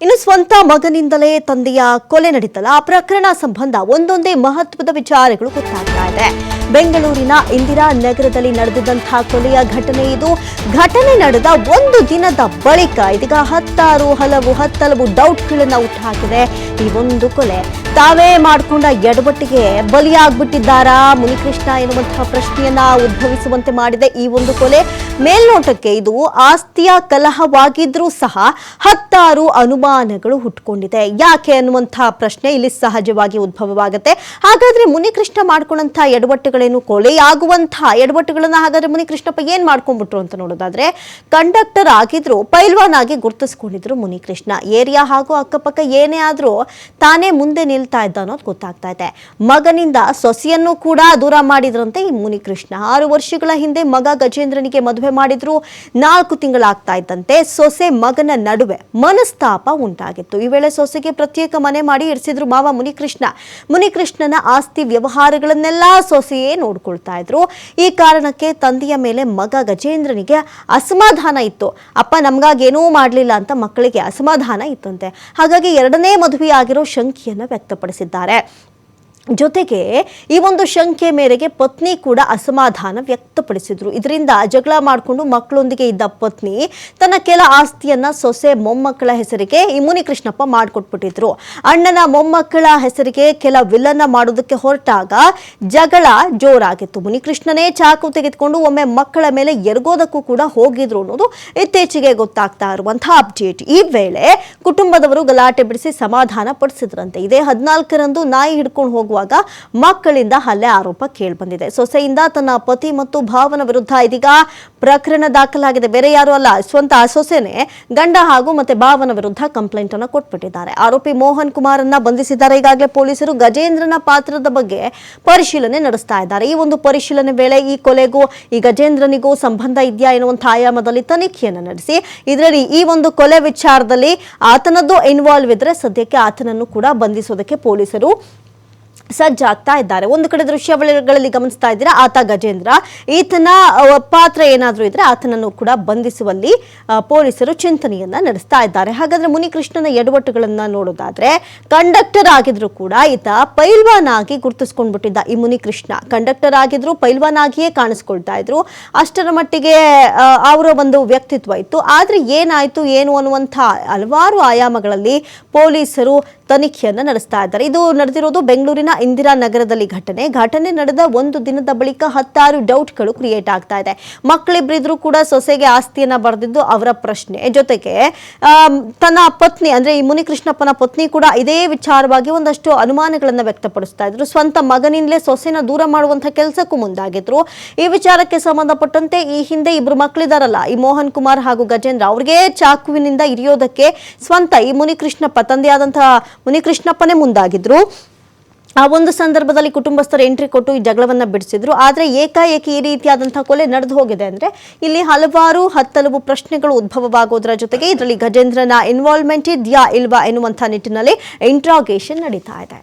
ಇನ್ನು ಸ್ವಂತ ಮಗನಿಂದಲೇ ತಂದೆಯ ಕೊಲೆ ನಡೀತಲ್ಲ, ಆ ಪ್ರಕರಣ ಸಂಬಂಧ ಒಂದೊಂದೇ ಮಹತ್ವದ ವಿಚಾರಗಳು ಗೊತ್ತಾಗ್ತಾ ಇದೆ. ಬೆಂಗಳೂರಿನ ಇಂದಿರಾ ನಗರದಲ್ಲಿ ನಡೆದಿದ್ದಂತಹ ಕೊಲೆಯ ಘಟನೆ ಇದು. ಘಟನೆ ನಡೆದ ಒಂದು ದಿನದ ಬಳಿಕ ಇದೀಗ ಹತ್ತಲವು ಡೌಟ್ಗಳನ್ನು ಹುಟ್ಟುಹಾಕಿದೆ. ಈ ಒಂದು ಕೊಲೆ ತಾವೇ ಮಾಡಿಕೊಂಡ ಎಡವಟ್ಟಿಗೆ ಬಲಿಯಾಗ್ಬಿಟ್ಟಿದ್ದಾರಾ ಮುನಿಕೃಷ್ಣ ಎನ್ನುವಂತಹ ಪ್ರಶ್ನೆಯನ್ನ ಉದ್ಭವಿಸುವಂತೆ ಮಾಡಿದೆ ಈ ಒಂದು ಕೊಲೆ. ಮೇಲ್ನೋಟಕ್ಕೆ ಇದು ಆಸ್ತಿಯ ಕಲಹವಾಗಿದ್ರೂ ಸಹ ಹತ್ತಾರು ಅನುಮಾನಗಳು ಹುಟ್ಟುಕೊಂಡಿದೆ. ಯಾಕೆ ಅನ್ನುವಂತಹ ಪ್ರಶ್ನೆ ಇಲ್ಲಿ ಸಹಜವಾಗಿ ಉದ್ಭವವಾಗುತ್ತೆ. ಹಾಗಾದ್ರೆ ಮುನಿಕೃಷ್ಣ ಮಾಡ್ಕೊಂಡಂತಹ ಎಡವಟ್ಟುಗಳೇನು, ಕೊಲೆಯಾಗುವಂತಹ ಎಡವಟ್ಟುಗಳನ್ನ ಹಾಗಾದ್ರೆ ಮುನಿಕೃಷ್ಣಪ್ಪ ಏನ್ ಮಾಡ್ಕೊಂಡ್ಬಿಟ್ರು ಅಂತ ನೋಡೋದಾದ್ರೆ, ಕಂಡಕ್ಟರ್ ಆಗಿದ್ರು, ಪೈಲ್ವಾನ್ ಆಗಿ ಗುರುತಿಸ್ಕೊಂಡಿದ್ರು ಮುನಿಕೃಷ್ಣ. ಏರಿಯಾ ಹಾಗೂ ಅಕ್ಕಪಕ್ಕ ಏನೇ ಆದ್ರೂ ತಾನೇ ಮುಂದೆ ನಿಲ್ತಾ ಇದ್ದ ಅನ್ನೋದು ಗೊತ್ತಾಗ್ತಾ ಇದೆ. ಮಗನಿಂದ ಸೊಸೆಯನ್ನು ಕೂಡ ದೂರ ಮಾಡಿದ್ರಂತೆ ಈ ಮುನಿಕೃಷ್ಣ. 6 ವರ್ಷಗಳ ಹಿಂದೆ ಮಗ ಗಜೇಂದ್ರನಿಗೆ ಮದುವೆ ಮಾಡಿದ್ರು. 4 ತಿಂಗಳಾಗ್ತಾ ಇದ್ದಂತೆ ಸೊಸೆ ಮಗನ ನಡುವೆ ಮನಸ್ತಾಪ ಉಂಟಾಗಿತ್ತು. ಈ ವೇಳೆ ಸೊಸೆಗೆ ಪ್ರತ್ಯೇಕ ಮನೆ ಮಾಡಿ ಇರಿಸಿದ್ರು ಮಾವ ಮುನಿಕೃಷ್ಣ. ಮುನಿಕೃಷ್ಣನ ಆಸ್ತಿ ವ್ಯವಹಾರಗಳನ್ನೆಲ್ಲ ಸೊಸೆಯೇ ನೋಡ್ಕೊಳ್ತಾ ಇದ್ರು. ಈ ಕಾರಣಕ್ಕೆ ತಂದೆಯ ಮೇಲೆ ಮಗ ಗಜೇಂದ್ರನಿಗೆ ಅಸಮಾಧಾನ ಇತ್ತು. ಅಪ್ಪ ನಮ್ಗಾಗೇನೂ ಮಾಡಲಿಲ್ಲ ಅಂತ ಮಕ್ಕಳಿಗೆ ಅಸಮಾಧಾನ ಇತ್ತಂತೆ. ಹಾಗಾಗಿ 2ನೇ ಮದುವೆಯಾಗಿರೋ ಶಂಕೆಯನ್ನು ವ್ಯಕ್ತಪಡಿಸಿದ್ದಾರೆ. ಜೊತೆಗೆ ಈ ಒಂದು ಶಂಕೆ ಮೇರೆಗೆ ಪತ್ನಿ ಕೂಡ ಅಸಮಾಧಾನ ವ್ಯಕ್ತಪಡಿಸಿದ್ರು. ಇದರಿಂದ ಜಗಳ ಮಾಡಿಕೊಂಡು ಮಕ್ಕಳೊಂದಿಗೆ ಇದ್ದ ಪತ್ನಿ ತನ್ನ ಕೆಲ ಆಸ್ತಿಯನ್ನ ಸೊಸೆ ಮೊಮ್ಮಕ್ಕಳ ಹೆಸರಿಗೆ ಈ ಮುನಿಕೃಷ್ಣಪ್ಪ ಮಾಡಿಕೊಟ್ಬಿಟ್ಟಿದ್ರು. ಅಣ್ಣನ ಮೊಮ್ಮಕ್ಕಳ ಹೆಸರಿಗೆ ಕೆಲ ವಿಲ್ಲನ್ನ ಮಾಡೋದಕ್ಕೆ ಹೊರಟಾಗ ಜಗಳ ಜೋರಾಗಿತ್ತು. ಮುನಿಕೃಷ್ಣನೇ ಚಾಕು ತೆಗೆದುಕೊಂಡು ಒಮ್ಮೆ ಮಕ್ಕಳ ಮೇಲೆ ಎರಗೋದಕ್ಕೂ ಕೂಡ ಹೋಗಿದ್ರು ಅನ್ನೋದು ಇತ್ತೀಚೆಗೆ ಗೊತ್ತಾಗ್ತಾ ಇರುವಂತಹ ಅಪ್ಡೇಟ್. ಈ ವೇಳೆ ಕುಟುಂಬದವರು ಗಲಾಟೆ ಬಿಡಿಸಿ ಸಮಾಧಾನ ಪಡಿಸಿದ್ರಂತೆ. ಇದೇ 14ರಂದು ನಾಯಿ ಹಿಡ್ಕೊಂಡು ಹೋಗುವಾಗ ಮಕ್ಕಳಿಂದ ಹಲ್ಲೆ ಆರೋಪ ಕೇಳಿಬಂದಿದೆ. ಸೊಸೆಯಿಂದ ತನ್ನ ಪತಿ ಮತ್ತು ಭಾವನ ವಿರುದ್ಧ ಇದೀಗ ಪ್ರಕರಣ ದಾಖಲಾಗಿದೆ. ಬೇರೆ ಯಾರು ಅಲ್ಲ, ಸ್ವಂತ ಸೊಸೆನೆ ಗಂಡ ಹಾಗೂ ಮತ್ತೆ ಭಾವನ ವಿರುದ್ಧ ಕಂಪ್ಲೇಂಟ್ ಅನ್ನು ಕೊಟ್ಬಿಟ್ಟಿದ್ದಾರೆ. ಆರೋಪಿ ಮೋಹನ್ ಕುಮಾರ್ ಅನ್ನ ಬಂಧಿಸಿದ್ದಾರೆ. ಈಗಾಗಲೇ ಪೊಲೀಸರು ಗಜೇಂದ್ರನ ಪಾತ್ರದ ಬಗ್ಗೆ ಪರಿಶೀಲನೆ ನಡೆಸ್ತಾ ಇದ್ದಾರೆ. ಈ ಒಂದು ಪರಿಶೀಲನೆ ವೇಳೆ ಈ ಕೊಲೆಗೂ ಈ ಗಜೇಂದ್ರನಿಗೂ ಸಂಬಂಧ ಇದೆಯಾ ಎನ್ನುವಂತಹ ಆಯಾಮದಲ್ಲಿ ತನಿಖೆಯನ್ನು ನಡೆಸಿ ಇದರಲ್ಲಿ ಈ ಒಂದು ಕೊಲೆ ವಿಚಾರದಲ್ಲಿ ಆತನದ್ದು ಇನ್ವಾಲ್ವ್ ಇದ್ರೆ ಸದ್ಯಕ್ಕೆ ಆತನನ್ನು ಕೂಡ ಬಂಧಿಸೋದಕ್ಕೆ ಪೊಲೀಸರು ಸಜ್ಜಾಗ್ತಾ ಇದ್ದಾರೆ. ಒಂದು ಕಡೆ ದೃಶ್ಯಾವಳಿಗಳಲ್ಲಿ ಗಮನಿಸ್ತಾ ಇದ್ದೀರಾ, ಆತ ಗಜೇಂದ್ರ. ಈತನ ಪಾತ್ರ ಏನಾದರೂ ಇದ್ರೆ ಆತನನ್ನು ಕೂಡ ಬಂಧಿಸುವಲ್ಲಿ ಪೊಲೀಸರು ಚಿಂತನೆಯನ್ನ ನಡೆಸ್ತಾ ಇದ್ದಾರೆ. ಹಾಗಾದ್ರೆ ಮುನಿಕೃಷ್ಣನ ಎಡವಟ್ಟುಗಳನ್ನ ನೋಡೋದಾದ್ರೆ, ಕಂಡಕ್ಟರ್ ಆಗಿದ್ರು ಕೂಡ ಈತ ಪೈಲ್ವಾನ್ ಆಗಿ ಗುರುತಿಸ್ಕೊಂಡ್ಬಿಟ್ಟಿದ್ದ. ಈ ಮುನಿಕೃಷ್ಣ ಕಂಡಕ್ಟರ್ ಆಗಿದ್ರು, ಪೈಲ್ವಾನ್ ಆಗಿಯೇ ಕಾಣಿಸ್ಕೊಳ್ತಾ ಇದ್ರು. ಅಷ್ಟರ ಮಟ್ಟಿಗೆ ಅವರ ಒಂದು ವ್ಯಕ್ತಿತ್ವ ಇತ್ತು. ಆದ್ರೆ ಏನಾಯ್ತು ಏನು ಅನ್ನುವಂಥ ಹಲವಾರು ಆಯಾಮಗಳಲ್ಲಿ ಪೊಲೀಸರು ತನಿಖೆಯನ್ನು ನಡೆಸ್ತಾ ಇದ್ದಾರೆ. ಇದು ನಡೆದಿರೋದು ಬೆಂಗಳೂರಿನ ಇಂದಿರಾ ನಗರದಲ್ಲಿ ಘಟನೆ ನಡೆದ ಒಂದು ದಿನದ ಬಳಿಕ ಹತ್ತಾರು ಡೌಟ್ಗಳು ಕ್ರಿಯೇಟ್ ಆಗ್ತಾ ಇದೆ. ಮಕ್ಕಳಿಬ್ಬರಿದ್ರು ಕೂಡ ಸೊಸೆಗೆ ಆಸ್ತಿಯನ್ನ ಬರೆದಿದ್ದು ಅವರ ಪ್ರಶ್ನೆ. ಜೊತೆಗೆ ತನ್ನ ಪತ್ನಿ ಅಂದ್ರೆ ಈ ಮುನಿಕೃಷ್ಣಪ್ಪನ ಪತ್ನಿ ಕೂಡ ಇದೇ ವಿಚಾರವಾಗಿ ಒಂದಷ್ಟು ಅನುಮಾನಗಳನ್ನ ವ್ಯಕ್ತಪಡಿಸ್ತಾ ಇದ್ರು. ಸ್ವಂತ ಮಗನಿಂದಲೇ ಸೊಸೆನ ದೂರ ಮಾಡುವಂತಹ ಕೆಲಸಕ್ಕೂ ಮುಂದಾಗಿದ್ರು. ಈ ವಿಚಾರಕ್ಕೆ ಸಂಬಂಧಪಟ್ಟಂತೆ ಈ ಹಿಂದೆ ಇಬ್ರು ಮಕ್ಕಳಿದಾರಲ್ಲ, ಈ ಮೋಹನ್ ಕುಮಾರ್ ಹಾಗೂ ಗಜೇಂದ್ರ, ಅವ್ರಿಗೆ ಚಾಕುವಿನಿಂದ ಇರಿಯೋದಕ್ಕೆ ಸ್ವಂತ ಈ ಮುನಿಕೃಷ್ಣಪ್ಪ ತಂದೆಯಾದಂತಹ ಮುನಿಕೃಷ್ಣಪ್ಪನೇ ಮುಂದಾಗಿದ್ರು. ಆ ಒಂದು ಸಂದರ್ಭದಲ್ಲಿ ಕುಟುಂಬಸ್ಥರು ಎಂಟ್ರಿ ಕೊಟ್ಟು ಈ ಜಗಳವನ್ನ ಬಿಡಿಸಿದ್ರು. ಆದ್ರೆ ಏಕಾಏಕಿ ಈ ರೀತಿಯಾದಂತಹ ಕೊಲೆ ನಡೆದು ಹೋಗಿದೆ ಅಂದ್ರೆ ಇಲ್ಲಿ ಹತ್ತಲವು ಪ್ರಶ್ನೆಗಳು ಉದ್ಭವವಾಗೋದ್ರ ಜೊತೆಗೆ ಇದರಲ್ಲಿ ಗಜೇಂದ್ರನ ಇನ್ವಾಲ್ವ್ಮೆಂಟ್ ಇದೆಯಾ ಇಲ್ವಾ ಎನ್ನುವಂತಹ ನಿಟ್ಟಿನಲ್ಲಿ ಇಂಟ್ರಾಗೇಷನ್ ನಡೀತಾ ಇದೆ.